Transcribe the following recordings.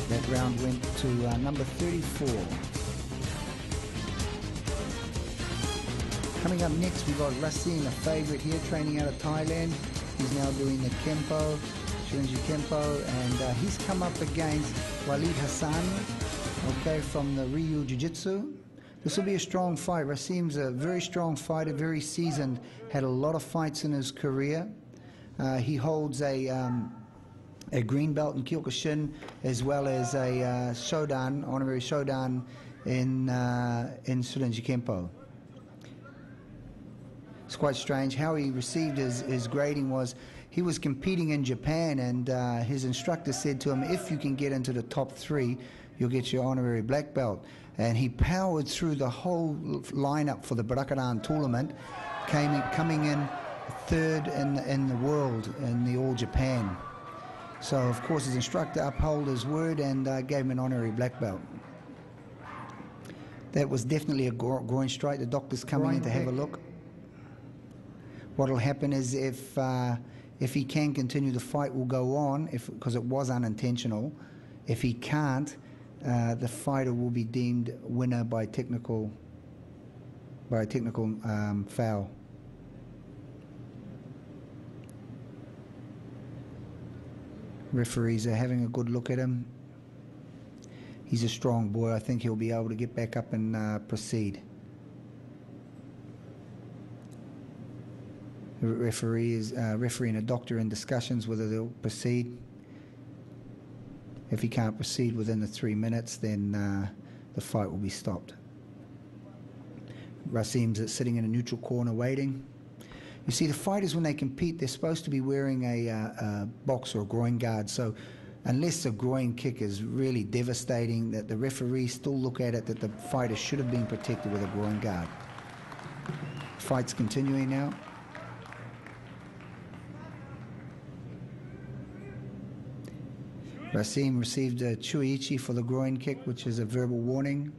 That round went to number 34. Coming up next, we've got Rasim, a favorite here, training out of Thailand. He's now doing the Kempo, Shorin Kempo, and he's come up against Walid Hassan, okay, from the Ryu Jiu-Jitsu. This will be a strong fight. Rasim's a very strong fighter, very seasoned, had a lot of fights in his career. He holds a green belt in Kyokushin, as well as a Shodan, honorary Shodan in Shorin Kempo. It's quite strange. How he received his grading was, he was competing in Japan, and his instructor said to him, if you can get into the top 3, you'll get your honorary black belt. And he powered through the whole lineup for the Barakadan tournament, coming in 3rd in the world in the All Japan. So, of course, his instructor upheld his word and gave him an honorary black belt. That was definitely a groin strike. The doctor's coming in to have a look. What will happen is if he can continue, the fight will go on because it was unintentional. If he can't, the fighter will be deemed winner by a technical foul. Referees are having a good look at him. He's a strong boy. I think he'll be able to get back up and proceed. The referee and a doctor in discussions whether they'll proceed. If he can't proceed within the 3 minutes, then the fight will be stopped. Rasim's sitting in a neutral corner waiting. You see, the fighters, when they compete, they're supposed to be wearing a box or a groin guard. So unless a groin kick is really devastating, that the referees still look at it that the fighter should have been protected with a groin guard. Fight's continuing now. Rasim received a chuichi for the groin kick, which is a verbal warning.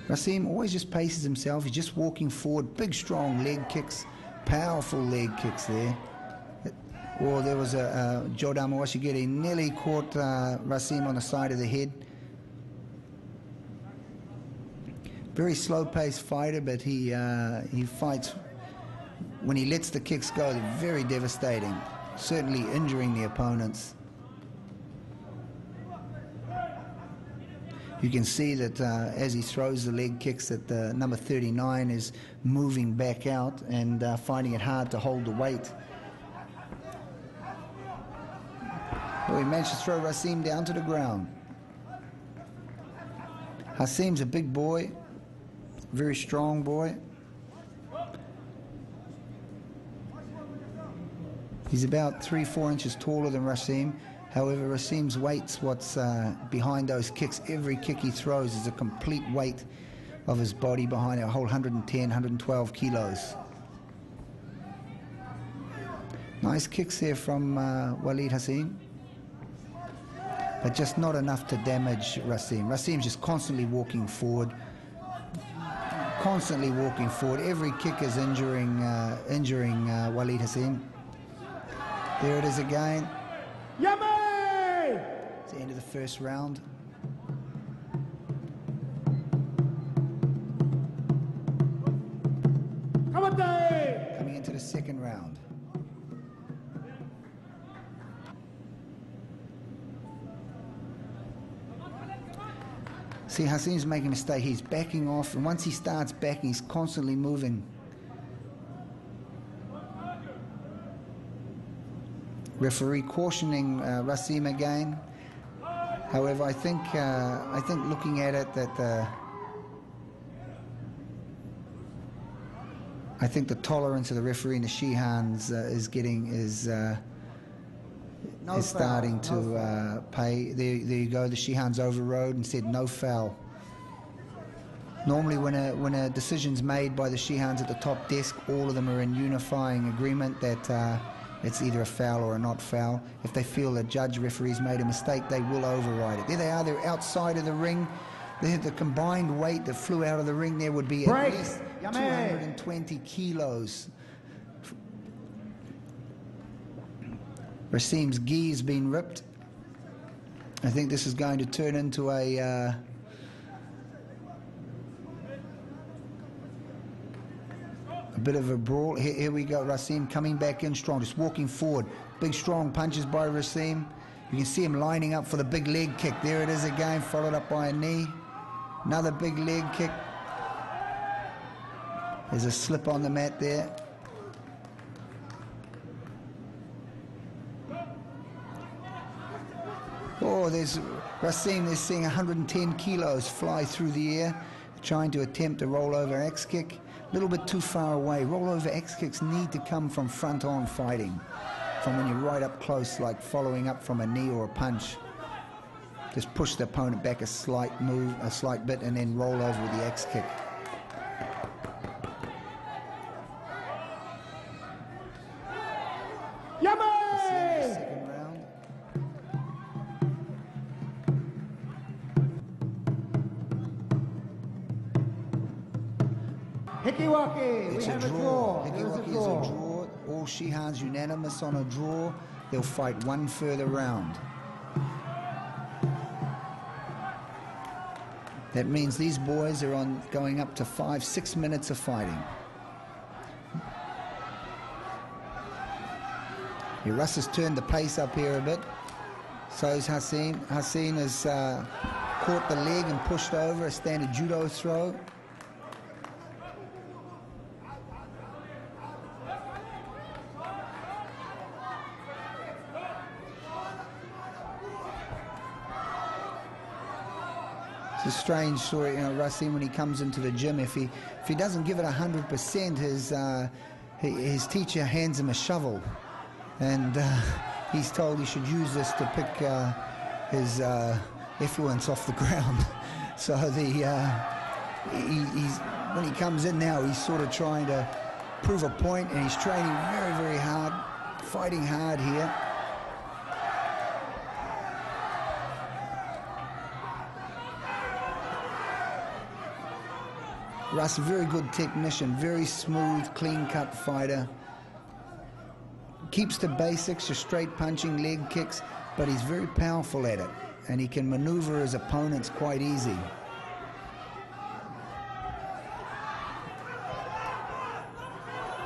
Rasim always just paces himself. He's just walking forward. Big, strong leg kicks. Powerful leg kicks there. Or there was a Jodan Mawashigiri nearly caught Rasim on the side of the head. Very slow-paced fighter, but he fights. When he lets the kicks go, they're very devastating, certainly injuring the opponents. You can see that as he throws the leg kicks that the number 39 is moving back out and finding it hard to hold the weight. Well, he managed to throw Rasim down to the ground. Hasim's a big boy, very strong boy. He's about 3-4 inches taller than Rasim. However, Rasim's weight's what's behind those kicks. Every kick he throws is a complete weight of his body behind it, a whole 110, 112 kilos. Nice kicks there from Walid Hassan, but just not enough to damage Rasim. Rasim's just constantly walking forward. Constantly walking forward. Every kick is injuring Walid Hassan. There it is again. Yummy! It's the end of the first round. Coming into the second round. See, Hassan's making a mistake. He's backing off, and once he starts backing, he's constantly moving. Referee cautioning Rasim again. However, I think looking at it that I think the tolerance of the referee and the Shihans is starting to pay. There you go. The Shihans overrode and said no foul. Normally, when a decision's made by the Shihans at the top desk, all of them are in unifying agreement that it's either a foul or a not foul. If they feel the judge referee's made a mistake, they will override it. There they are. They're outside of the ring. The combined weight that flew out of the ring there would be 220 kilos. Rasim's gi has been ripped. I think this is going to turn into a bit of a brawl. Here we go, Rasim coming back in strong, just walking forward. Big strong punches by Rasim. You can see him lining up for the big leg kick. There it is again, followed up by a knee. Another big leg kick. There's a slip on the mat there. Oh, there's Rasim, they're seeing 110 kilos fly through the air, trying to attempt a rollover X kick. A little bit too far away. Rollover X kicks need to come from front on fighting, from when you're right up close, like following up from a knee or a punch. Just push the opponent back a slight bit, and then roll over with the X kick. Second round. Hikiwaki, we have a draw. Hikiwaki is a draw. All Shihans unanimous on a draw. They'll fight one further round. That means these boys are on going up to 5-6 minutes of fighting. Russ has turned the pace up here a bit. So is Hassan. Hassan has caught the leg and pushed over, a standard judo throw. It's a strange story, you know, Rasim, when he comes into the gym, if he doesn't give it 100%, his teacher hands him a shovel, and he's told he should use this to pick his effluence off the ground. So when he comes in now, he's sort of trying to prove a point, and he's training very, very hard, fighting hard here. Russ, very good technician, very smooth, clean-cut fighter. Keeps the basics, your straight punching, leg kicks, but he's very powerful at it, and he can maneuver his opponents quite easy.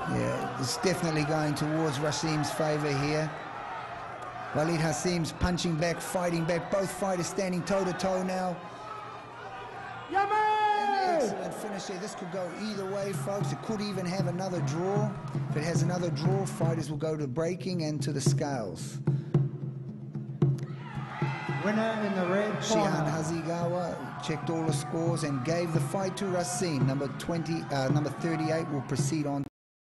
Yeah, it's definitely going towards Rasim's favor here. Walid Hassim's punching back, fighting back. Both fighters standing toe-to-toe now. Excellent finish there. This could go either way, folks. It could even have another draw. If it has another draw, fighters will go to breaking and to the scales. Winner in the red corner. Shihan Hasegawa checked all the scores and gave the fight to Rasim. Number 38 will proceed on.